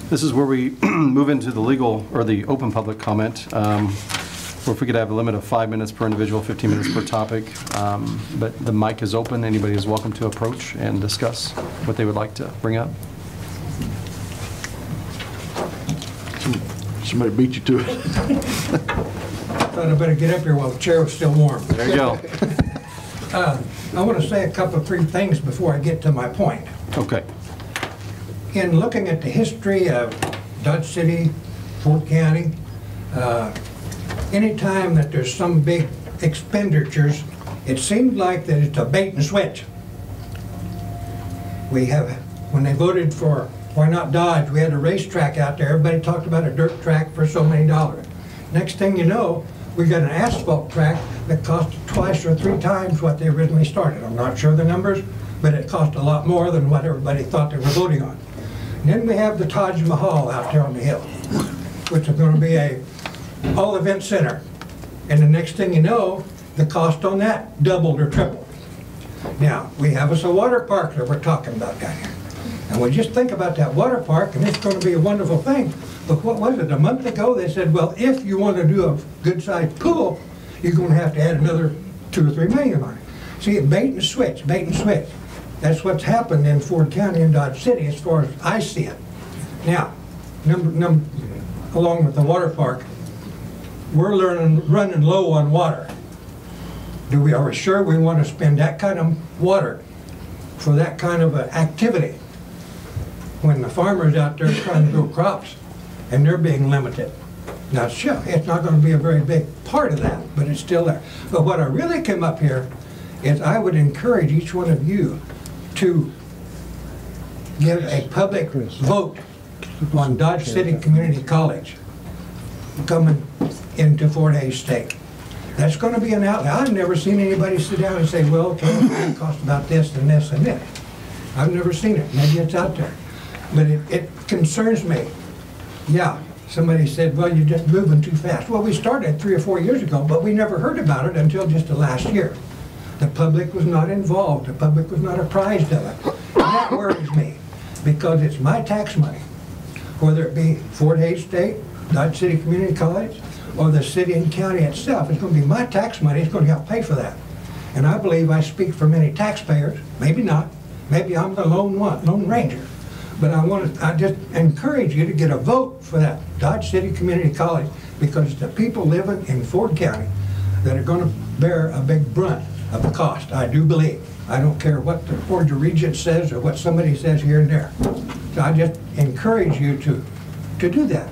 This is where we move into the legal or the open public comment. Or if we could have a limit of 5 minutes per individual, 15 minutes per topic. But the mic is open. Anybody is welcome to approach and discuss what they would like to bring up. Somebody beat you to it. Thought I better get up here while the chair was still warm. There you go. I want to say a couple of brief things before I get to my point. Okay. In looking at the history of Dodge City, Fort County, anytime that there's some big expenditures, it seems like that it's a bait and switch. We have, when they voted for why not Dodge, we had a racetrack out there. Everybody talked about a dirt track for so many dollars. Next thing you know, we got an asphalt track that cost twice or 3 times what they originally started. I'm not sure the numbers, but it cost a lot more than what everybody thought they were voting on. And then we have the Taj Mahal out there on the hill, which is going to be a all-event center. And the next thing you know, the cost on that doubled or tripled. Now, we have us a water park that we're talking about down here. And we just think about that water park, and it's going to be a wonderful thing. But what was it, a month ago, they said, well, if you want to do a good-sized pool, you're going to have to add another 2 or 3 million on it. See, bait and switch, bait and switch. That's what's happened in Ford County and Dodge City as far as I see it. Now, along with the water park, we're running low on water. Are we sure we want to spend that kind of water for that kind of activity when the farmers out there trying to grow crops and they're being limited? Now, sure, it's not going to be a very big part of that, but it's still there. But what I really came up here is I would encourage each one of you to give a public vote on Dodge City Community College coming into Fort Hays State. That's going to be an outlay. I've never seen anybody sit down and say, well, okay, it costs about this and this and this. I've never seen it. Maybe it's out there. But it concerns me. Yeah, somebody said, well, you're just moving too fast. Well, we started 3 or 4 years ago, but we never heard about it until just the last year. The public was not involved. The public was not apprised of it. And that worries me because it's my tax money, whether it be Fort Hays State, Dodge City Community College, or the city and county itself. It's going to be my tax money. It's going to help pay for that. And I believe I speak for many taxpayers. Maybe not. Maybe I'm the lone ranger. But I just encourage you to get a vote for that Dodge City Community College because it's the people living in Ford County that are going to bear a big brunt of the cost. I do believe. I don't care what the Board of Regents says or what somebody says here and there. So I just encourage you to do that.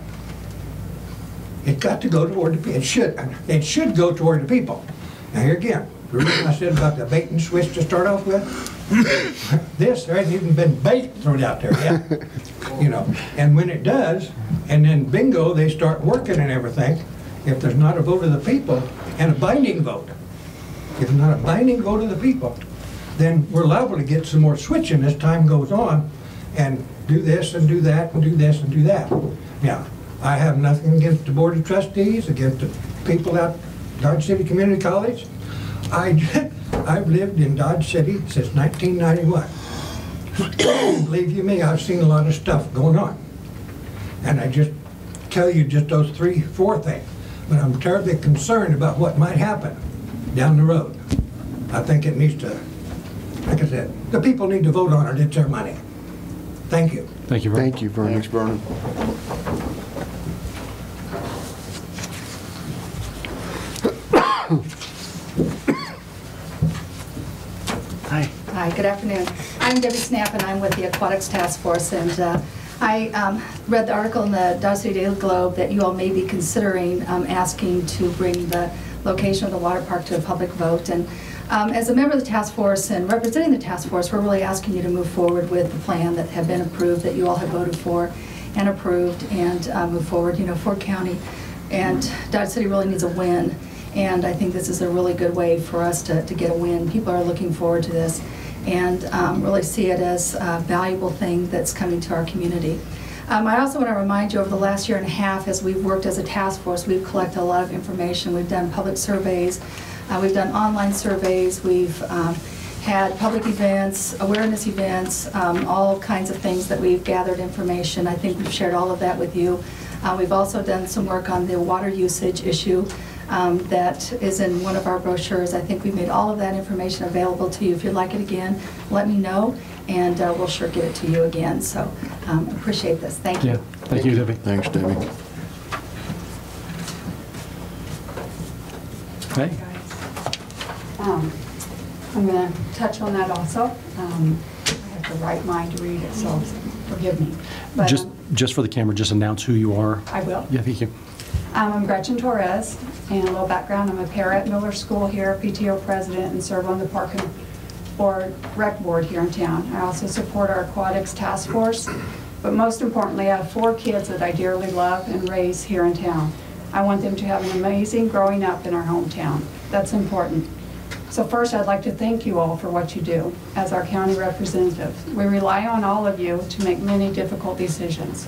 It's got to go toward the people. It should go toward the people. Now here again, the reason I said about the bait and switch to start off with, there hasn't even been bait thrown out there yet. You know, and when it does, and then bingo, they start working and everything, if there's not a vote of the people and a binding vote, if there's not a binding vote of the people, then we're liable to get some more switching as time goes on and do this and do that and do this and do that. Now, I have nothing against the Board of Trustees, against the people out Dodge City Community College. I've lived in Dodge City since 1991. Believe you me, I've seen a lot of stuff going on. And I just tell you just those 3, 4 things. But I'm terribly concerned about what might happen down the road. I think it needs to, like I said, the people need to vote on it. It's their money. Thank you. Thank you, Vernon. Thank you, Vernon. Thanks, Vernon. Hi, good afternoon. I'm Debbie Snapp, and I'm with the Aquatics Task Force. And I read the article in the Dodge City Daily Globe that you all may be considering asking to bring the location of the water park to a public vote. And as a member of the task force and representing the task force, we're really asking you to move forward with the plan that have been approved, that you all have voted for and approved, and move forward. You know, Ford County and Dodge City really needs a win. And I think this is a really good way for us to get a win. People are looking forward to this and really see it as a valuable thing that's coming to our community. I also want to remind you, over the last 1.5 years, as we've worked as a task force, we've collected a lot of information. We've done public surveys, we've done online surveys, we've had public events, awareness events, all kinds of things that we've gathered information. I think we've shared all of that with you. We've also done some work on the water usage issue that is in one of our brochures. I think we made all of that information available to you. If you'd like it again, let me know, and we'll sure get it to you again. So appreciate this. Thank you. Yeah, thank you, Debbie. Thanks, Debbie. Okay. I'm going to touch on that also. I have the right mind to read it, so forgive me. But, Just for the camera, just announce who you are. I will. Yeah, thank you. I'm Gretchen Torres, and a little background, I'm a para at Miller School here, PTO president, and serve on the Park and Rec Board here in town. I also support our aquatics task force, but most importantly, I have 4 kids that I dearly love and raise here in town. I want them to have an amazing growing up in our hometown. That's important. So first, I'd like to thank you all for what you do as our county representatives. We rely on all of you to make many difficult decisions.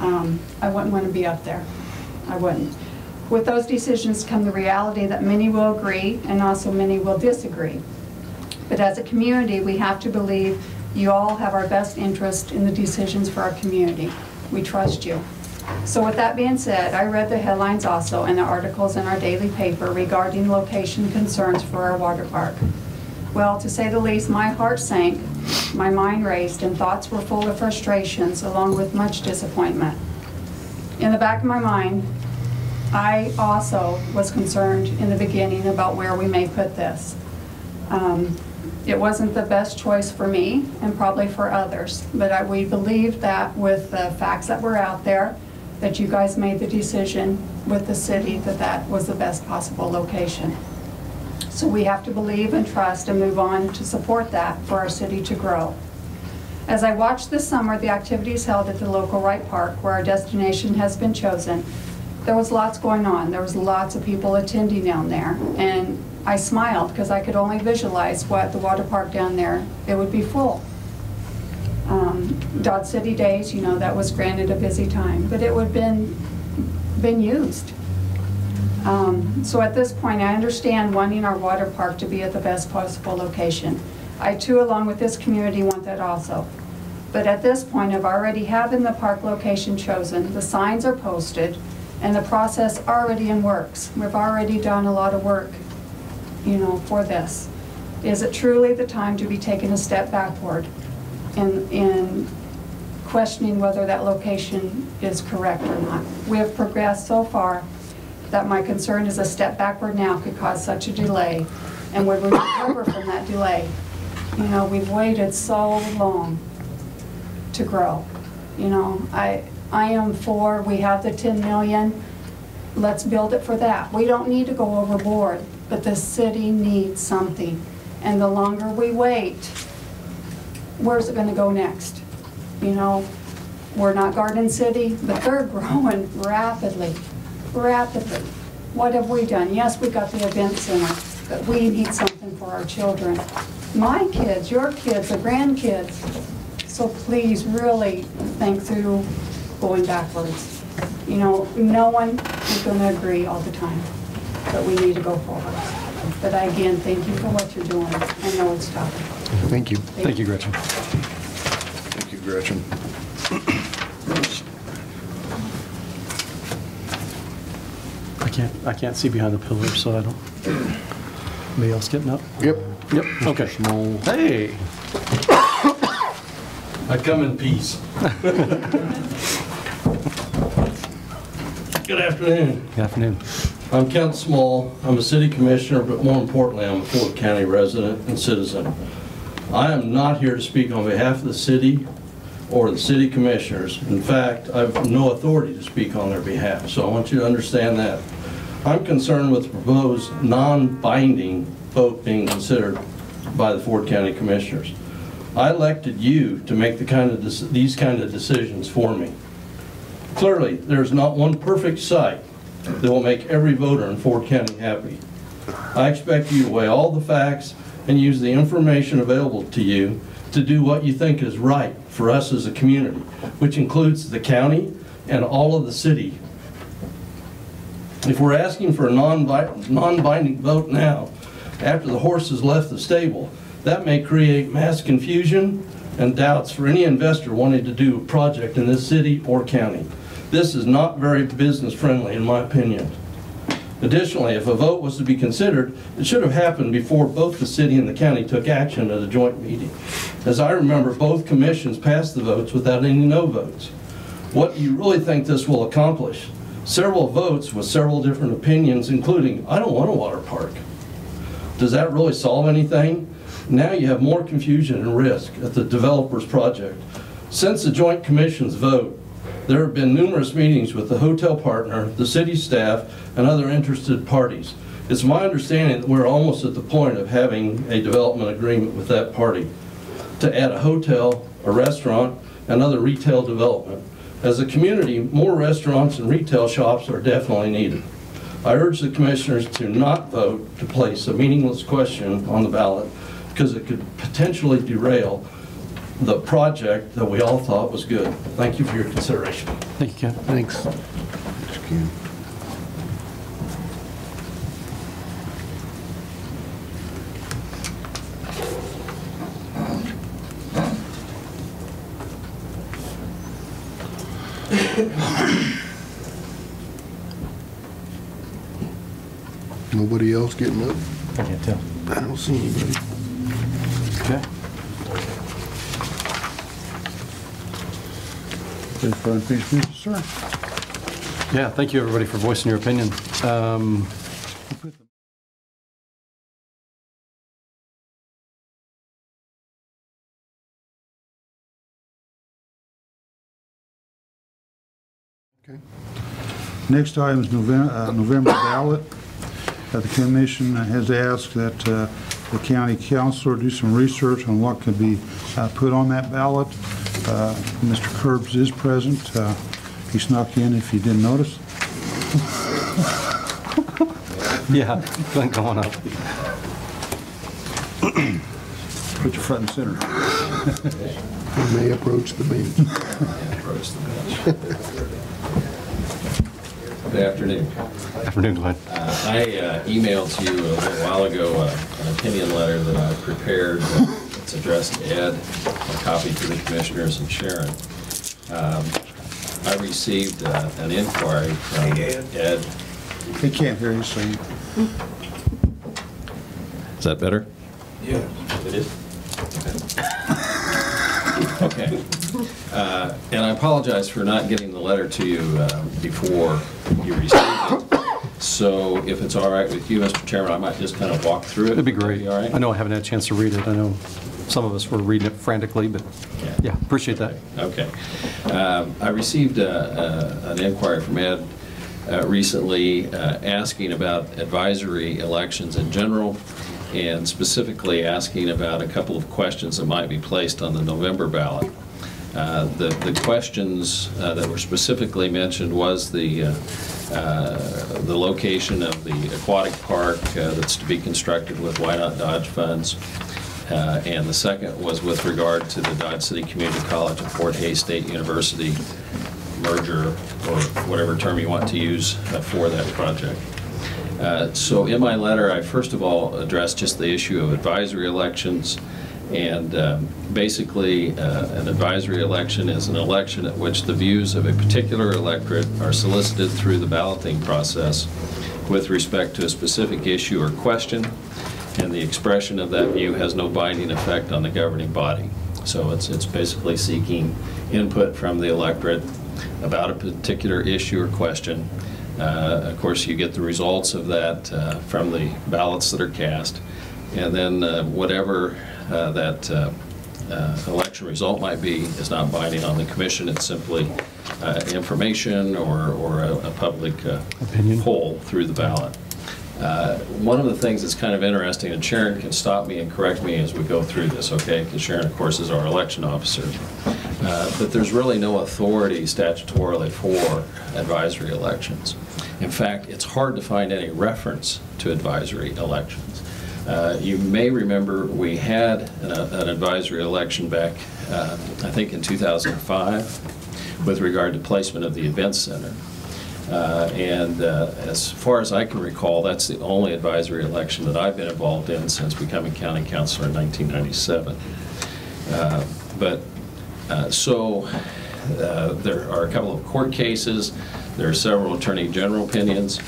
I wouldn't want to be up there. I wouldn't. With those decisions come the reality that many will agree and also many will disagree. But as a community, we have to believe you all have our best interest in the decisions for our community. We trust you. So with that being said, I read the headlines also and the articles in our daily paper regarding location concerns for our water park. Well, to say the least, my heart sank, my mind raced, and thoughts were full of frustrations along with much disappointment. In the back of my mind, I also was concerned in the beginning about where we may put this. It wasn't the best choice for me and probably for others, but we believed that with the facts that were out there, that you guys made the decision with the city that that was the best possible location. So we have to believe and trust and move on to support that for our city to grow. As I watched this summer the activities held at the local Wright Park where our destination has been chosen, there was lots going on. There was lots of people attending down there, and I smiled because I could only visualize what the water park down there, it would be full. Dodge City Days, you know, that was granted a busy time, but it would have been used. So at this point, I understand wanting our water park to be at the best possible location. I too, along with this community, want that also. But at this point, I've already having the park location chosen, the signs are posted, and the process already in works. We've already done a lot of work, you know, for this. Is it truly the time to be taking a step backward in questioning whether that location is correct or not? We have progressed so far that my concern is a step backward now could cause such a delay, and when we recover from that delay, you know, we've waited so long to grow. You know, I am for, we have the 10 million, let's build it for that. We don't need to go overboard, but the city needs something. And the longer we wait, where's it going to go next? You know, we're not Garden City, but they're growing rapidly, rapidly. What have we done? Yes, we got the event center, but we need something for our children. My kids, your kids, the grandkids. So please really think through going backwards. You know, no one is going to agree all the time, but we need to go forward. But again, thank you for what you're doing. I know it's tough. Thank you. Thank you, Gretchen. Thank you, Gretchen. I can't see behind the pillar, so I don't. Anybody else getting up? Yep. Yep. Okay. Small. Hey. I come in peace. Good afternoon. Good afternoon. I'm Kent Small. I'm a city commissioner, but more importantly, I'm a Ford County resident and citizen. I am not here to speak on behalf of the city or the city commissioners. In fact, I have no authority to speak on their behalf, so I want you to understand that. I'm concerned with the proposed non-binding vote being considered by the Ford County Commissioners. I elected you to make these kind of decisions for me. Clearly, there's not one perfect site that will make every voter in Ford County happy. I expect you to weigh all the facts and use the information available to you to do what you think is right for us as a community, which includes the county and all of the city. If we're asking for a non-binding vote now, after the horse has left the stable, That may create mass confusion and doubts for any investor wanting to do a project in this city or county. This is not very business friendly in my opinion. Additionally, if a vote was to be considered, it should have happened before both the city and the county took action at a joint meeting. As I remember, both commissions passed the votes without any no votes. What do you really think this will accomplish? Several votes with several different opinions, including, I don't want a water park. Does that really solve anything? Now you have more confusion and risk at the developer's project. Since the Joint Commission's vote, there have been numerous meetings with the hotel partner, the city staff, and other interested parties. It's my understanding that we're almost at the point of having a development agreement with that party to add a hotel, a restaurant, and other retail development. As a community, more restaurants and retail shops are definitely needed. I urge the commissioners to not vote to place a meaningless question on the ballot because it could potentially derail the project that we all thought was good. Thank you for your consideration. Thank you, Ken. Thanks. Thanks, Ken. Nobody else getting up? I can't tell. I don't see anybody. Okay. Thanks for unfinished business, sir. Yeah, thank you, everybody, for voicing your opinion. Okay. Next item is November ballot. The commission has asked that the county councilor do some research on what could be put on that ballot. Mr. Curbs is present. He snuck in if you didn't notice. Yeah, Glenn, come on up. Put your front and center. We may approach the bench. Good afternoon. Afternoon, Glenn. I emailed to you a little while ago an opinion letter that I prepared. It's addressed to Ed, a copy to the commissioners and Sharon. I received an inquiry from Ed. He can't hear you, so you... Is that better? Yeah. It is? Okay. And I apologize for not getting the letter to you before you received it. So if it's all right with you, Mr. Chairman, I might just kind of walk through it. It'd be great. All right? I know I haven't had a chance to read it. I know some of us were reading it frantically, but yeah, appreciate that. Okay. I received an inquiry from Ed recently asking about advisory elections in general, and specifically asking about a couple of questions that might be placed on the November ballot. The questions that were specifically mentioned was the location of the aquatic park that's to be constructed with Why Not Dodge funds. And the second was with regard to the Dodge City Community College and Fort Hays State University merger, or whatever term you want to use for that project. So in my letter, I first of all addressed just the issue of advisory elections. And basically, an advisory election is an election at which the views of a particular electorate are solicited through the balloting process with respect to a specific issue or question, and the expression of that view has no binding effect on the governing body. So it's basically seeking input from the electorate about a particular issue or question. Of course, you get the results of that from the ballots that are cast, and then whatever that election result might be is not binding on the commission. It's simply information or a public Opinion. poll through the ballot. One of the things that's kind of interesting, and Sharon can stop me and correct me as we go through this, okay? Because Sharon, of course, is our election officer. But there's really no authority statutorily for advisory elections. In fact, it's hard to find any reference to advisory elections. You may remember we had an advisory election back, I think in 2005, with regard to placement of the event center. As far as I can recall, that's the only advisory election that I've been involved in since becoming county councilor in 1997. There are a couple of court cases, there are several attorney general opinions,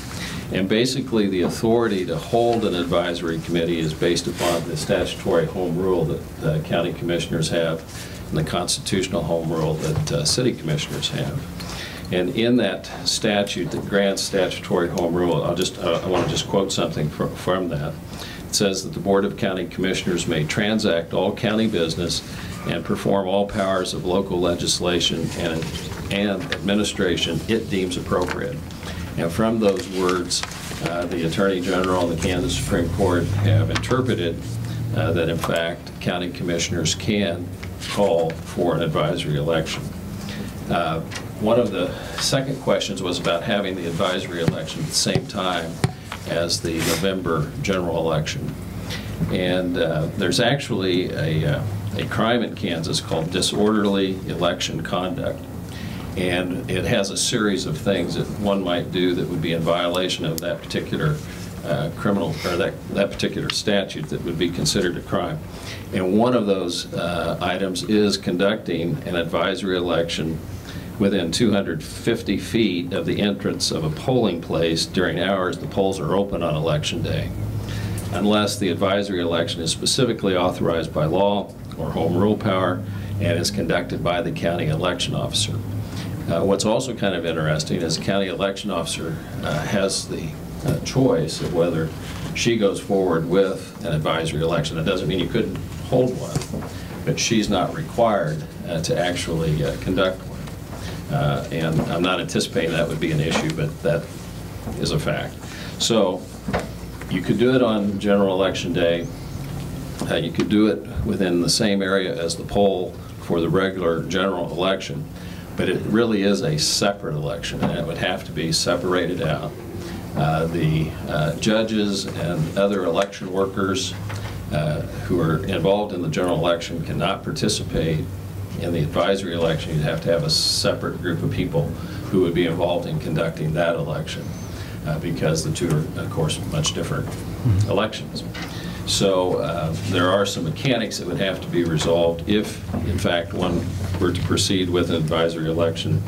and basically the authority to hold an advisory committee is based upon the statutory home rule that county commissioners have and the constitutional home rule that city commissioners have. And in that statute that grants statutory home rule, I want to just quote something from that. It says that the Board of County Commissioners may transact all county business and perform all powers of local legislation and administration it deems appropriate. And from those words, the Attorney General and the Kansas Supreme Court have interpreted that in fact county commissioners can call for an advisory election. One of the second questions was about having the advisory election at the same time as the November general election. And there's actually a crime in Kansas called disorderly election conduct. And it has a series of things that one might do that would be in violation of that particular criminal, or that particular statute that would be considered a crime. And one of those items is conducting an advisory election within 250 feet of the entrance of a polling place during hours the polls are open on election day, unless the advisory election is specifically authorized by law or home rule power and is conducted by the county election officer. What's also kind of interesting is the county election officer has the choice of whether she goes forward with an advisory election. It doesn't mean you couldn't hold one, but she's not required to actually conduct one. And I'm not anticipating that would be an issue, but that is a fact. So you could do it on general election day. You could do it within the same area as the poll for the regular general election, but it really is a separate election, and it would have to be separated out. The judges and other election workers who are involved in the general election cannot participate in the advisory election. You'd have to have a separate group of people who would be involved in conducting that election because the two are, of course, much different elections. So there are some mechanics that would have to be resolved if, in fact, one were to proceed with an advisory election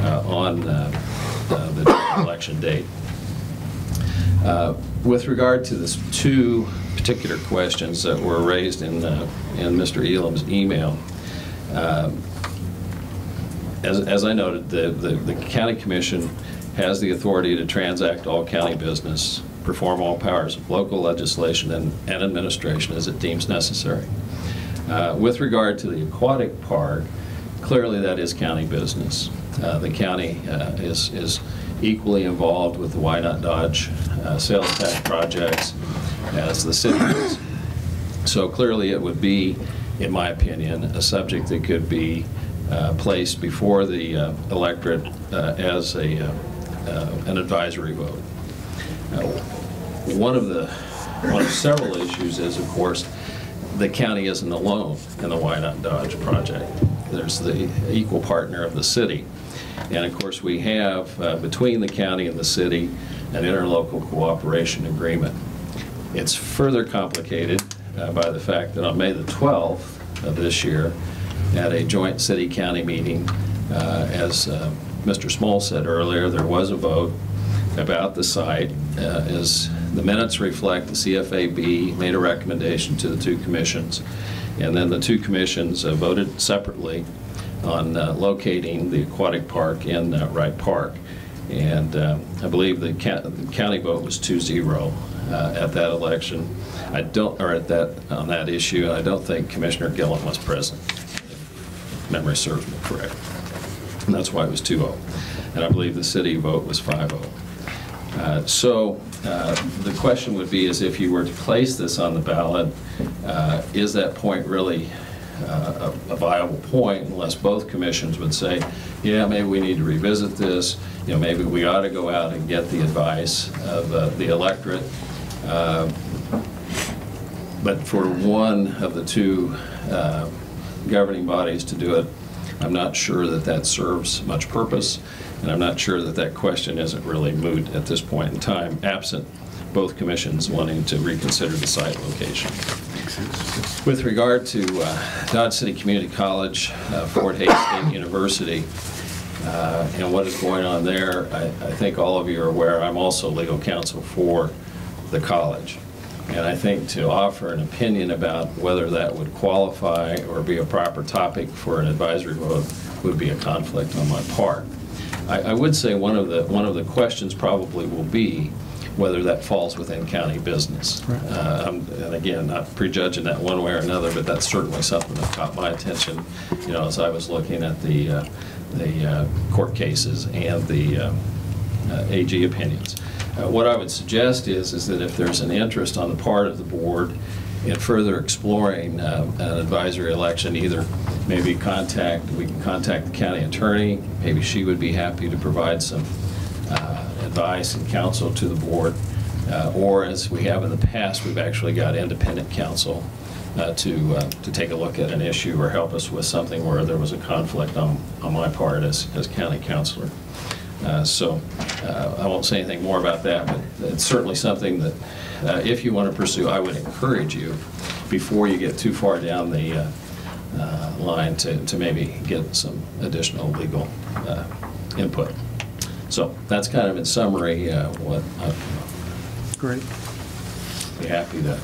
on the general election date. With regard to the two particular questions that were raised in Mr. Elam's email, as I noted, the county commission has the authority to transact all county business, perform all powers of local legislation and administration as it deems necessary. With regard to the aquatic park, clearly that is county business. The county is equally involved with the Why Not Dodge sales tax projects as the city is. So clearly it would be, in my opinion, a subject that could be placed before the electorate as an advisory vote. One of several issues is, of course, the county isn't alone in the Why Not Dodge project. There's the equal partner of the city. And of course we have, between the county and the city, an interlocal cooperation agreement. It's further complicated by the fact that on May the 12th of this year, at a joint city-county meeting, as Mr. Small said earlier, there was a vote about the site. As the minutes reflect, the CFAB made a recommendation to the two commissions, and then the two commissions voted separately on locating the aquatic park in Wright Park. And I believe the county vote was 2-0 at that election. On that issue, and I don't think Commissioner Gillum was present, if memory serves me correct. And that's why it was 2-0. And I believe the city vote was 5-0. So the question would be, is if you were to place this on the ballot, is that point really a viable point, unless both commissions would say, yeah, maybe we need to revisit this, maybe we ought to go out and get the advice of the electorate. But for one of the two governing bodies to do it, I'm not sure that that serves much purpose. And I'm not sure that that question isn't really moot at this point in time, absent both commissions wanting to reconsider the site location. With regard to Dodge City Community College, Fort Hays State University, and what is going on there, I think all of you are aware, I'm also legal counsel for the college. And I think to offer an opinion about whether that would qualify or be a proper topic for an advisory vote would be a conflict on my part. I would say one of the questions probably will be whether that falls within county business. And again, not prejudging that one way or another, but that's certainly something that caught my attention, as I was looking at the court cases and the AG opinions. What I would suggest is that if there's an interest on the part of the board in further exploring an advisory election, either maybe we can contact the county attorney, maybe she would be happy to provide some advice and counsel to the board, or as we have in the past, we've actually got independent counsel to take a look at an issue or help us with something where there was a conflict on my part as county counselor. So I won't say anything more about that, but it's certainly something that if you want to pursue, I would encourage you before you get too far down the line to maybe get some additional legal input. So that's kind of in summary what I'd Great. be happy to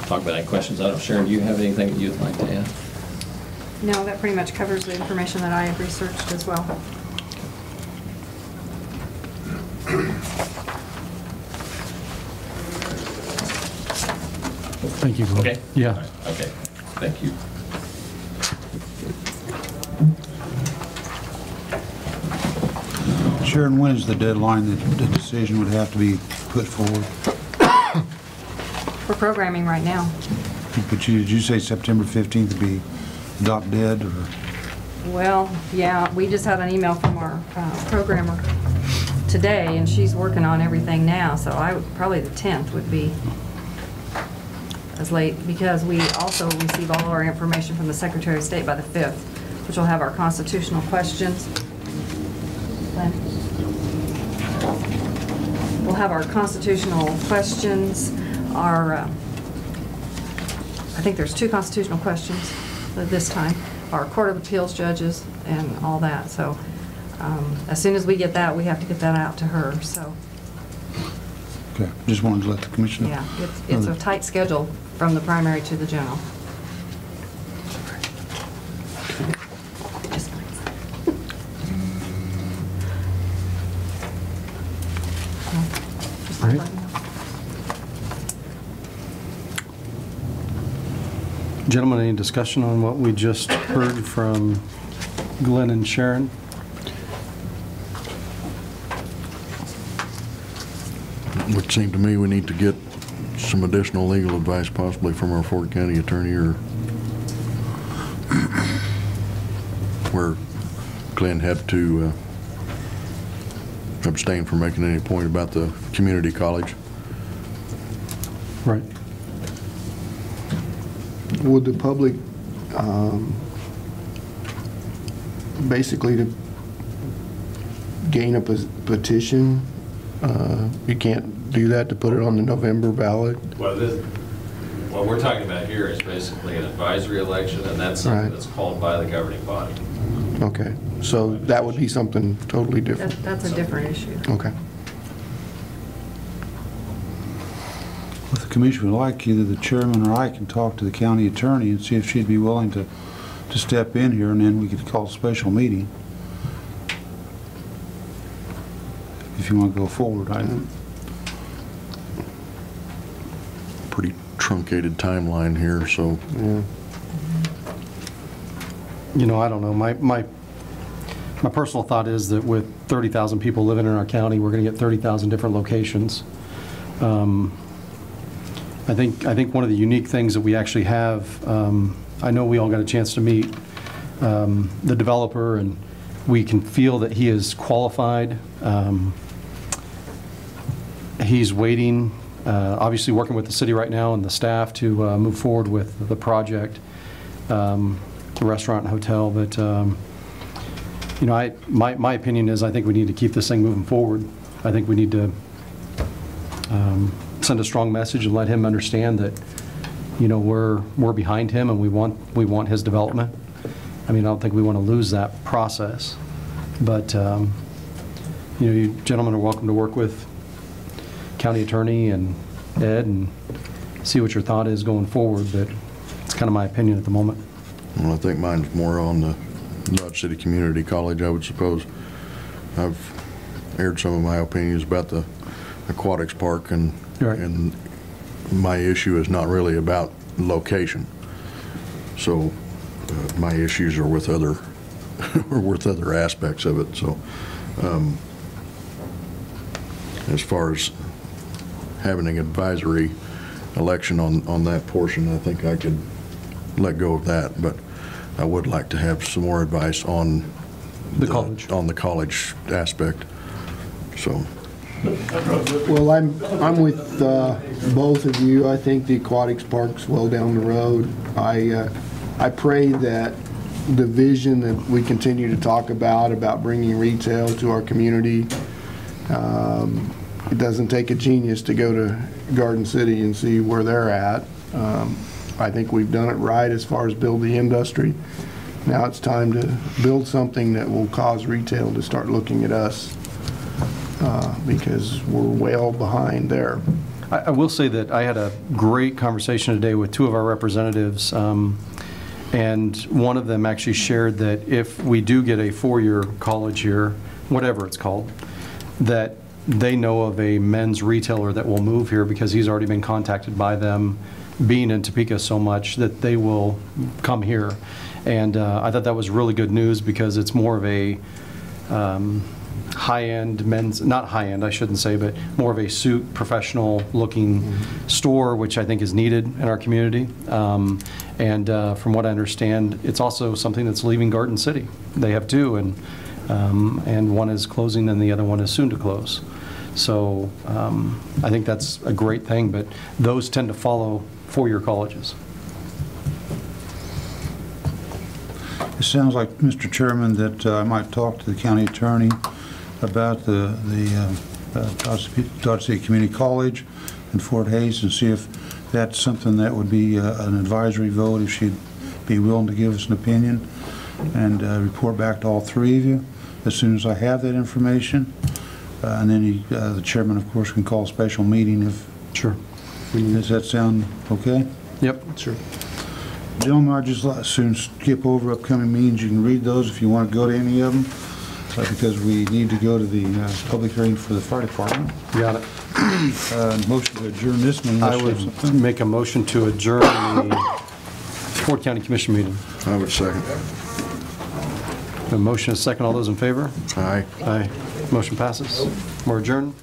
talk about. Any questions? I don't know, Sharon, do you have anything that you'd like to add? No, that pretty much covers the information that I have researched as well. Thank you, Glenn. Okay. Yeah. All right. Okay. Thank you. Sharon, when is the deadline that the decision would have to be put forward? We're programming right now. But did you say September 15th to be drop dead, or? Well, yeah, we just had an email from our programmer today, and she's working on everything now, so probably the 10th would be as late, because we also receive all our information from the Secretary of State by the 5th, which will have our constitutional questions. We'll have our constitutional questions, I think there's 2 constitutional questions this time, our Court of Appeals judges and all that. So as soon as we get that, we have to get that out to her. So Okay, just wanted to let the commission know. yeah, it's a tight schedule from the primary to the general. Right. Gentlemen, any discussion on what we just heard from Glenn and Sharon? It would seem to me we need to get some additional legal advice, possibly from our Fort County attorney, or where Glenn had to abstain from making any point about the community college. Right. Would the public, basically to gain a petition, you can't do that to put it on the November ballot? Well, what we're talking about here is basically an advisory election, and that's something Right. that's called by the governing body. Okay, so that would be something totally different. That's a different issue. Okay. If the commission would like, either the chairman or I can talk to the county attorney and see if she'd be willing to step in here, and then we could call a special meeting. If you want to go forward, Pretty truncated timeline here, so. Yeah. I don't know. My personal thought is that with 30,000 people living in our county, we're going to get 30,000 different locations. I think one of the unique things that we actually have, I know we all got a chance to meet the developer, and we can feel that he is qualified. He's waiting, obviously working with the city right now and the staff to move forward with the project, the restaurant and hotel. But You know, my opinion is I think we need to keep this thing moving forward. I think we need to send a strong message and let him understand that, you know, we're behind him and we want his development. I mean, I don't think we want to lose that process. But, you know, you gentlemen are welcome to work with county attorney and Ed and see what your thought is going forward, but it's kind of my opinion at the moment. Well, I think mine's more on the Dodge City Community College, I would suppose. I've aired some of my opinions about the aquatics park, and Right. and my issue is not really about location. So my issues are with other aspects of it. So as far as having an advisory election on that portion, I think I could let go of that, but I would like to have some more advice on The college. on the college aspect. So Well, I'm with both of you. I think the aquatics park's well down the road. I pray that the vision that we continue to talk about bringing retail to our community, it doesn't take a genius to go to Garden City and see where they're at. I think we've done it right as far as build the industry. Now it's time to build something that will cause retail to start looking at us, because we're well behind there. I will say that I had a great conversation today with two of our representatives, and one of them actually shared that if we do get a four-year college here, whatever it's called, that they know of a men's retailer that will move here because he's already been contacted by them, being in Topeka so much, that they will come here. And I thought that was really good news because it's more of a high-end men's, not high-end, I shouldn't say, but more of a suit, professional-looking store, which I think is needed in our community. And from what I understand, it's also something that's leaving Garden City. They have two, and one is closing and the other one is soon to close. So I think that's a great thing, but those tend to follow four-year colleges. It sounds like, Mr. Chairman, that I might talk to the county attorney about the Dodge City Community College in Fort Hays and see if that's something that would be an advisory vote, if she'd be willing to give us an opinion, and report back to all three of you as soon as I have that information. And then the chairman, of course, can call a special meeting if... Sure. Does that sound okay? Yep. Sure. Gentlemen, I'd just like soon skip over upcoming meetings. You can read those if you want to go to any of them, because we need to go to the public hearing for the fire department. Got it. Motion to adjourn this meeting. I would make a motion to adjourn the Fort County Commission meeting. I would second. A motion, a second. All those in favor? Aye. Aye. Motion passes. We're adjourned.